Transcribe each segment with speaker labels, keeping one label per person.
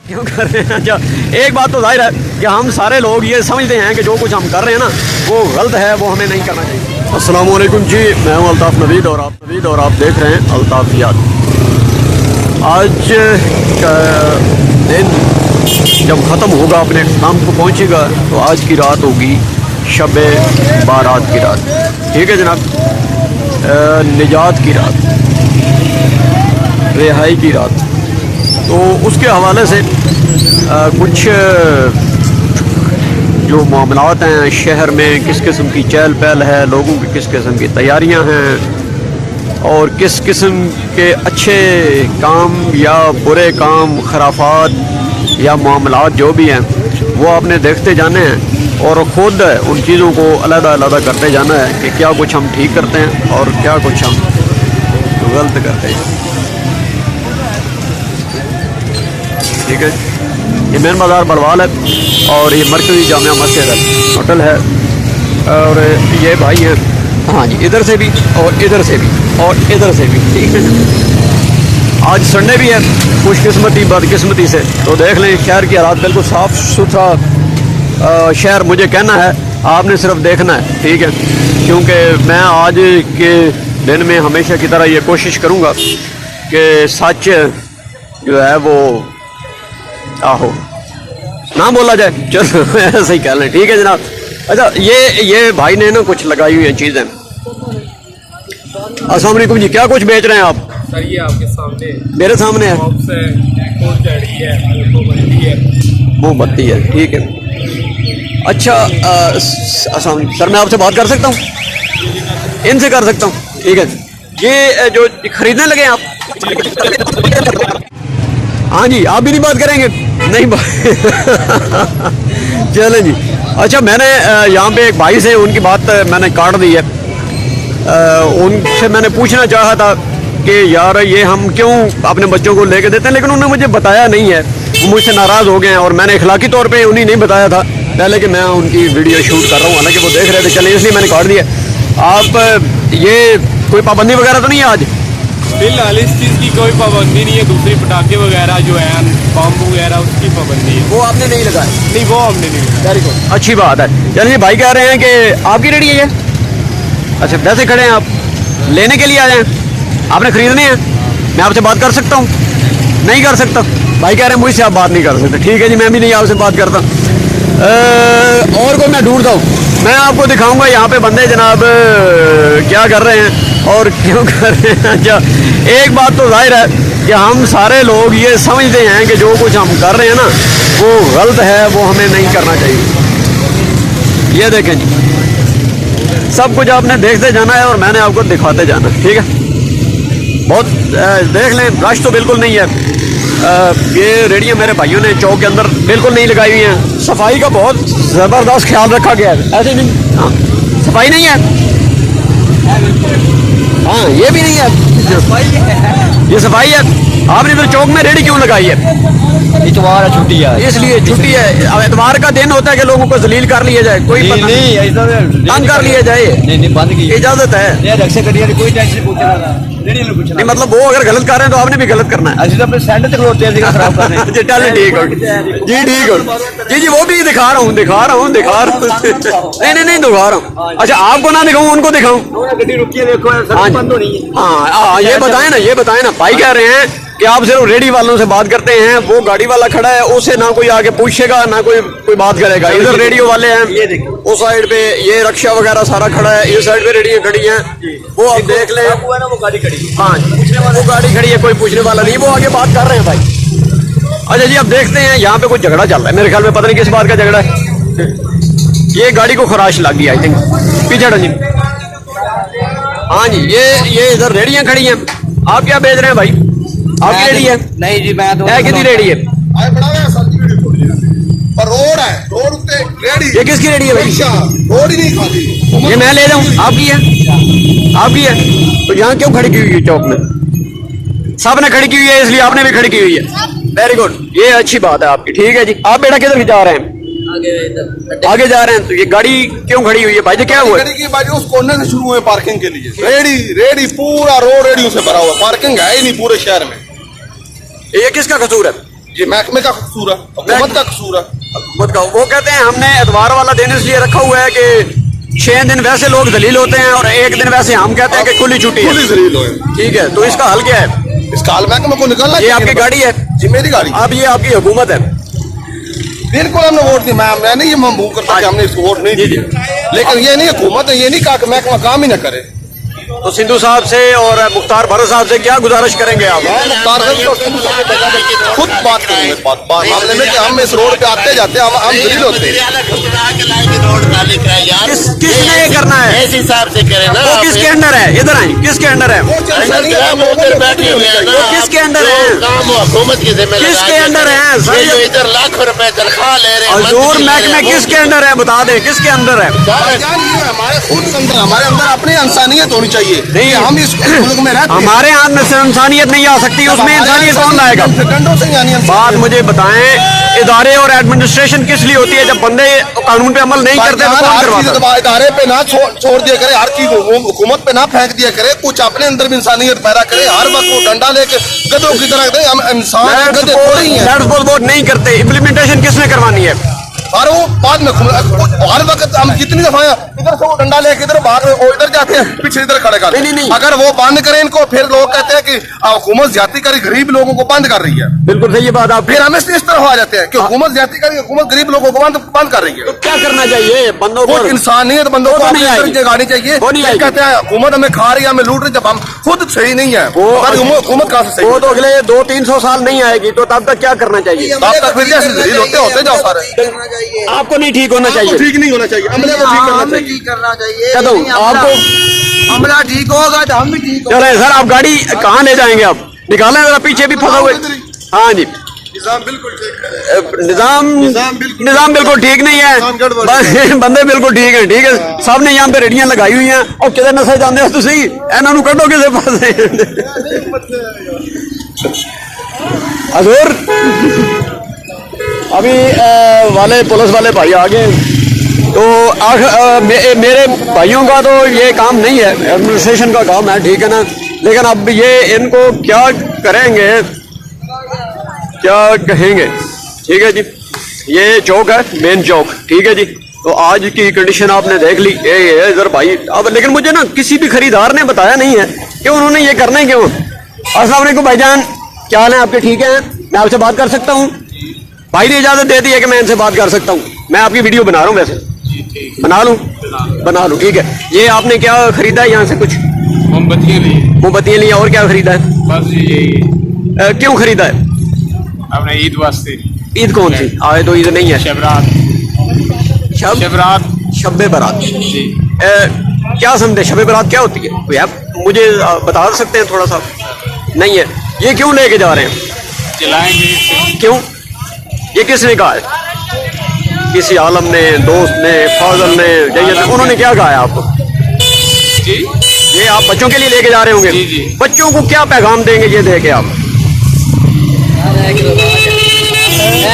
Speaker 1: क्यों कर रहे हैं? अच्छा, एक बात तो जाहिर है कि हम सारे लोग ये समझते हैं कि जो कुछ हम कर रहे हैं ना वो गलत है, वो हमें नहीं करना चाहिए। अस्सलाम वालेकुम जी, मैं हूँ अल्ताफ़ नवीद और आप देख रहे हैं अल्ताफियात। आज का दिन जब ख़त्म होगा, अपने काम को पहुँचेगा, तो आज की रात होगी शब बारात की रात। ठीक है जनाब, निजात की रात, रिहाई की रात। तो उसके हवाले से कुछ जो मामलात हैं शहर में, किस किस्म की चहल पहल है, लोगों की किस किस्म की तैयारियां हैं और किस किस्म के अच्छे काम या बुरे काम, खराफात या मामलात जो भी हैं वो आपने देखते जाने हैं और ख़ुद उन चीज़ों को अलग-अलग करते जाना है कि क्या कुछ हम ठीक करते हैं और क्या कुछ हम गलत करते हैं। ठीक है, ये मेन बाज़ार बलवाल है और ये मरकज़ी जामिया मस्जिद है, होटल है। और ये भाई हैं, हाँ जी, इधर से भी और इधर से भी और इधर से भी। ठीक है, आज संडे भी है, खुशकिस्मती बदकिस्मती से। तो देख लें शहर की हालात बिल्कुल साफ़ सुथरा शहर मुझे कहना है, आपने सिर्फ देखना है। ठीक है, क्योंकि मैं आज के दिन में हमेशा की तरह ये कोशिश करूँगा कि सच जो है वो आहो ना बोला जाए, चलो ऐसे ही कह लें। ठीक है जनाब। अच्छा, ये भाई ने ना कुछ लगाई हुई हैं चीज़ें। अस्सलाम वालेकुम जी, क्या कुछ बेच रहे हैं आप?
Speaker 2: सर ये आपके सामने,
Speaker 1: मेरे सामने है, मोमबत्ती है। ठीक है, अच्छा सर मैं आपसे बात कर सकता हूँ? इनसे कर सकता हूँ? ठीक है, ये जो खरीदने लगे आप? हाँ जी, आप भी नहीं बात करेंगे? नहीं चलें जी। अच्छा, मैंने यहाँ पे एक भाई से उनकी बात मैंने काट दी है। उनसे मैंने पूछना चाहा था कि यार ये हम क्यों अपने बच्चों को लेके देते हैं, लेकिन उन्होंने मुझे बताया नहीं है। वो मुझसे नाराज़ हो गए हैं और मैंने इखलाकी तौर पे उन्हें नहीं बताया था पहले कि मैं उनकी वीडियो शूट कर रहा हूँ, हालांकि वो देख रहे थे। चलिए, इसलिए मैंने काट दिया। आप ये कोई पाबंदी वगैरह तो नहीं है आज?
Speaker 2: फिलहाल इस चीज़ की कोई पाबंदी नहीं है। दूसरी पटाखे वगैरह जो है, बम वगैरह, उसकी पाबंदी है।
Speaker 1: वो आपने नहीं लगाया?
Speaker 2: नहीं, वो हमने नहीं लगाया।
Speaker 1: वेरी गुड, अच्छी बात है। चलिए, भाई कह रहे हैं कि आपकी रेडी है ये? अच्छा, वैसे खड़े हैं आप, लेने के लिए आए हैं, आपने खरीदने हैं? मैं आपसे बात कर सकता हूँ? नहीं कर सकता? भाई कह रहे हैं मुझसे आप बात नहीं कर सकते। ठीक है जी, मैं भी नहीं आपसे बात करता। और कोई मैं ढूंढता हूँ, मैं आपको दिखाऊंगा यहाँ पे बंदे जनाब क्या कर रहे हैं और क्यों कर रहे हैं। अच्छा, एक बात तो जाहिर है कि हम सारे लोग ये समझते हैं कि जो कुछ हम कर रहे हैं ना वो गलत है, वो हमें नहीं करना चाहिए। ये देखें जी, सब कुछ आपने देखते जाना है और मैंने आपको दिखाते जाना है। ठीक है, बहुत देख लें, रश तो बिल्कुल नहीं है। ये रेडियो मेरे भाइयों ने चौक के अंदर बिल्कुल नहीं लगाई हुई हैं। सफाई का बहुत ज़बरदस्त ख्याल रखा गया है, ऐसे नहीं। हाँ, सफाई नहीं है। हाँ, ये भी नहीं है, ये सफाई है। आपने तो चौक में रेडी क्यों लगाई है?
Speaker 3: इतवार है, छुट्टी है,
Speaker 1: इसलिए छुट्टी है। अब एतवार का दिन होता है कि लोगों को जलील कर लिया जाए, कोई
Speaker 3: नहीं
Speaker 1: तंग कर लिया जाए,
Speaker 3: नहीं बंद की
Speaker 1: इजाजत है।
Speaker 3: कोई टेंशन पूछना
Speaker 1: नहीं, मतलब वो अगर गलत कर रहे हैं तो आपने भी गलत करना है।
Speaker 3: असली अपने सेंटर तक खड़ोते हैं खराब करने।
Speaker 1: जी ठीक है जी, ठीक है जी, वो भी दिखा रहा हूँ नहीं दिखा रहा हूँ। अच्छा, आपको ना दिखाऊं, उनको दिखाऊं?
Speaker 3: गड्डी रुकी है, देखो बंद हो रही है।
Speaker 1: हाँ, ये बताएं ना। भाई कह रहे हैं कि आप सिर्फ रेडी वालों से बात करते हैं, वो गाड़ी वाला खड़ा है, उसे ना कोई आगे पूछेगा ना कोई बात करेगा। इधर रेडियो वाले हैं,
Speaker 3: ये देखिए,
Speaker 1: उस साइड पे ये रक्षा वगैरह सारा खड़ा है, इस साइड पे रेडियो खड़ी है, वो आप देख लें।
Speaker 3: वो गाड़ी खड़ी है।
Speaker 1: हाँ, वो गाड़ी खड़ी है, कोई पूछने वाला नहीं, वो आगे बात कर रहे हैं भाई। अच्छा जी, अब देखते हैं, यहाँ पे कुछ झगड़ा चल रहा है मेरे ख्याल में, पता नहीं किस बात का झगड़ा है। ये गाड़ी को खराश लग गई आई थिंक, पीछे हटो जी। हाँ जी, ये इधर रेडियाँ खड़ी हैं। आप क्या बेच रहे हैं भाई? आपकी रेडी है?
Speaker 3: नहीं जी, मैं तो
Speaker 1: कितनी रेडी है? ये किसकी रेडी है भाई?
Speaker 4: रोड ही नहीं खाती।
Speaker 1: ये मैं ले जाऊँ? आपकी है? तो यहाँ क्यों खड़ी की हुई है चौक में? सब ने खड़ी की हुई है, इसलिए आपने भी खड़ी की हुई है। वेरी गुड, ये अच्छी बात है आपकी। ठीक है जी, आप बेटा किधर जा रहे हैं? आगे जा रहे हैं। तो ये गाड़ी क्यों खड़ी हुई है भाई जी, क्या हुआ?
Speaker 4: उस कोने से शुरू हुए पार्किंग के लिए। रेडी पूरा रोड रेडियो से भरा हुआ, पार्किंग है ही नहीं पूरे शहर में।
Speaker 1: ये किसका कसूर है?
Speaker 4: ये महकमे का कसूर है, हुकूमत का कसूर है।
Speaker 1: हुकूमत का वो कहते हैं हमने एतवार वाला दिन इसलिए रखा हुआ है कि 6 दिन वैसे लोग जलील होते हैं और एक दिन वैसे हम कहते हैं कि खुली छुट्टी है।
Speaker 4: खुली जलील हो।
Speaker 1: ठीक है, तो इसका हल क्या है?
Speaker 4: इसका हाल महकमे को निकलना
Speaker 1: ये
Speaker 4: चाहिए।
Speaker 1: आपकी गाड़ी है
Speaker 4: जी मेरी गाड़ी।
Speaker 1: अब ये आपकी हुकूमत है।
Speaker 4: बिल्कुल हमने वोट दी, मैं नहीं ये ममबूक करता कि हमने इसको वोट नहीं दी, लेकिन ये नहीं हुकूमत है, ये नहीं कहा कि महकमा काम ही ना करे।
Speaker 1: तो सिंधु साहब से और मुख्तार भरत साहब से क्या गुजारिश करेंगे आप?
Speaker 4: खुद बात करेंगे बात मामले में कि हम इस रोड पे आते जाते हम जलील होते हैं।
Speaker 1: किसने ये करना है?
Speaker 5: इस हिसाब से करें ना।
Speaker 1: वो किसके अंडर है? इधर आए, किसके अंडर है?
Speaker 5: बैठे हुए हैं ना।
Speaker 1: वो किसके अंडर है?
Speaker 5: काम हुकूमत की जिम्मेदारी।
Speaker 1: किसके अंडर है?
Speaker 5: ये जो इधर लाखों रुपए तनख्वाह ले रहे हैं,
Speaker 1: हजूर महकमे किसके अंडर है? बता दें किसके अंदर है?
Speaker 4: हमारे खुद अंदर हमारे अंदर अपनी इंसानियत होनी चाहिए। नहीं हम इस मुल्क में रहते हैं।
Speaker 1: हमारे हाथ में से इंसानियत नहीं आ सकती, उसमें इंसानियत कौन लाएगा?
Speaker 4: सेकंडों से यानी
Speaker 1: बात मुझे बताएं, इदारे और एडमिनिस्ट्रेशन किस लिए होती है? जब बंदे कानून पे अमल नहीं करते तो कौन करवाता है?
Speaker 4: इदारे पे ना छोड़ दिया करे, हर चीज हुकूमत पे ना फेंक दिया करे, कुछ अपने अंदर भी इंसानियत पैदा करे। हर वक्त वो डंडा लेके गधों की तरह दे, हम इंसान हैं, गधे थोड़ी हैं।
Speaker 1: वोट नहीं करते, इम्प्लीमेंटेशन किसने करवानी है?
Speaker 4: और वो बाद में हर वक्त हम कितनी दफा इधर से वो डंडा लेके इधर भाग रहे, वो इधर जाते हैं, पीछे इधर खड़े कर।
Speaker 1: नहीं।
Speaker 4: अगर वो बंद करें इनको, फिर लोग कहते हैं कि हुकूमत ज्यादा करी, गरीब लोगों को बंद कर रही है।
Speaker 1: बिल्कुल सही बात आप।
Speaker 4: फिर हम इस तरह आ जाते हैं कि हुकूमत ज्यादा करी, हुकूमत गरीब लोगों को बंद कर रही है।
Speaker 1: क्या करना चाहिए बंदों को?
Speaker 4: इंसानियत बंदों को
Speaker 1: नहीं आएगी।
Speaker 4: जगानी चाहिए। कहते हैं हुकूमत हमें खा रही है, हमें लूट रही है, जब हम खुद सही नहीं है हुकूमत कहाँ से सही?
Speaker 1: वो तो अगले 200-300 साल नहीं आएगी, तो तब तक क्या करना चाहिए?
Speaker 4: तब तक फिर जैसे जलील होते जाओ सारे।
Speaker 1: आपको नहीं ठीक होना चाहिए?
Speaker 4: ठीक नहीं होना चाहिए, हमने को ठीक करना चाहिए।
Speaker 3: ठीक करना चाहिए।
Speaker 1: क्या दूं? आपको
Speaker 3: हमला ठीक होगा तो हम भी ठीक होंगे।
Speaker 1: चले सर, आप गाड़ी कहाँ ले जाएंगे? आप निकालें जरा, पीछे भी फंसा हुआ है। हाँ जी,
Speaker 4: निजाम बिल्कुल ठीक है।
Speaker 1: निजाम बिल्कुल ठीक नहीं है, बंदे बिल्कुल ठीक है। ठीक है, सबने यहाँ पे रेडियां लगाई हुई हैं और किधर नशे जाते हो तुसी? इन्हों कड्डो किसे पासे। हजूर अभी वाले पुलिस वाले भाई आ गए, तो मेरे भाइयों का तो ये काम नहीं है, एडमिनिस्ट्रेशन का काम है, ठीक है ना। लेकिन अब ये इनको क्या करेंगे, क्या कहेंगे? ठीक है जी, ये चौक है, मेन चौक, ठीक है जी। तो आज की कंडीशन आपने देख ली ये इधर भाई। अब लेकिन मुझे ना किसी भी खरीदार ने बताया नहीं है कि उन्होंने ये करना है क्यों। अस्सलाम वालेकुम भाईजान, क्या हाल है आपके? ठीक है, मैं आपसे बात कर सकता हूँ? भाई ने इजाजत दे दी है कि मैं इनसे बात कर सकता हूँ। मैं आपकी वीडियो बना रहा हूँ, वैसे बना लूँ, ठीक है। ये आपने क्या खरीदा है यहाँ से? कुछ मोमबत्तियाँ ली, और क्या खरीदा है?
Speaker 2: बस यही।
Speaker 1: क्यों खरीदा है?
Speaker 2: अपने ईद वास्ते।
Speaker 1: ईद कौन सी? आए तो ईद नहीं है, शब बारात। क्या समझे शब बारात क्या होती है? कोई आप मुझे बता सकते हैं थोड़ा सा? नहीं है। ये क्यों लेके जा रहे हैं?
Speaker 2: चलाएंगे।
Speaker 1: क्यों? ये किसने कहा है? किसी आलम ने, दोस्त ने, फाजल ने, जैयद ने, उन्होंने क्या कहा है आपको?
Speaker 2: जी,
Speaker 1: ये आप बच्चों के लिए लेके जा रहे होंगे?
Speaker 2: जी।
Speaker 1: बच्चों को क्या पैगाम देंगे ये देके आप?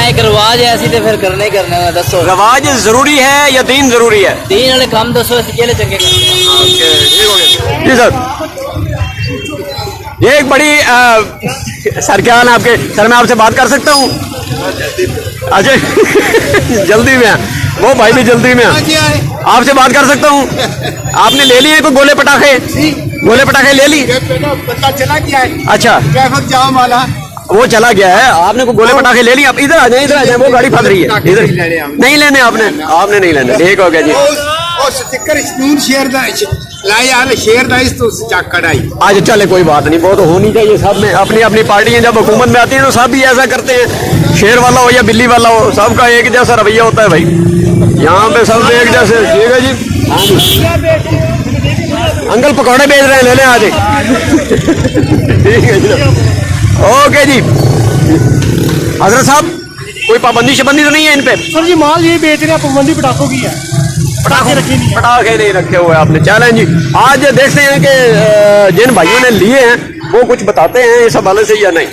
Speaker 6: एक रिवाज है, ऐसी तो फिर करना ही करना है। दसो
Speaker 1: रवाज जरूरी है या दीन जरूरी है?
Speaker 6: दीन वाले काम दसो, अकेले चंगे
Speaker 1: जी सर, ये एक बड़ी सर क्या हाल है आपके? सर मैं आपसे बात कर सकता हूँ? अच्छा जल्दी में वो भाई भी जल्दी में आपसे बात कर सकता हूँ? आपने ले लिए कोई गोले पटाखे? गोले पटाखे ले ली?
Speaker 3: पता चला क्या है?
Speaker 1: अच्छा,
Speaker 3: ट्रैफिक जाम वाला
Speaker 1: वो चला गया है, आपने कोई गोले पटाखे ले लिए? आप इधर आ जाए, इधर आ जाए, वो गाड़ी फंस रही है इधर। नहीं लेने आपने नहीं लेने, ठीक हो गया जी। आज चले कोई बात नहीं, वो तो होनी चाहिए। सब में अपनी अपनी पार्टियां जब हुकूमत में आती है तो सब भी ऐसा करते हैं, शेर वाला हो या बिल्ली वाला हो, सबका एक जैसा रवैया होता है भाई। यहाँ पे सब एक जैसे, ठीक है जी। हाँ जी, अंकल पकौड़े बेच रहे हैं, ले लें आज। ठीक है जी, ओके जी। हजरत साहब कोई पाबंदी शबंदी तो नहीं है इन पे?
Speaker 7: सर जी माल ये बेच रहे हैं, पाबंदी पटाखों की है, पटाखे रखे नहीं है।
Speaker 1: पटाखे नहीं रखे हुए आपने, चलें जी। आज देखते हैं कि जिन भाइयों ने लिए हैं वो कुछ बताते हैं इस हवाले से या नहीं।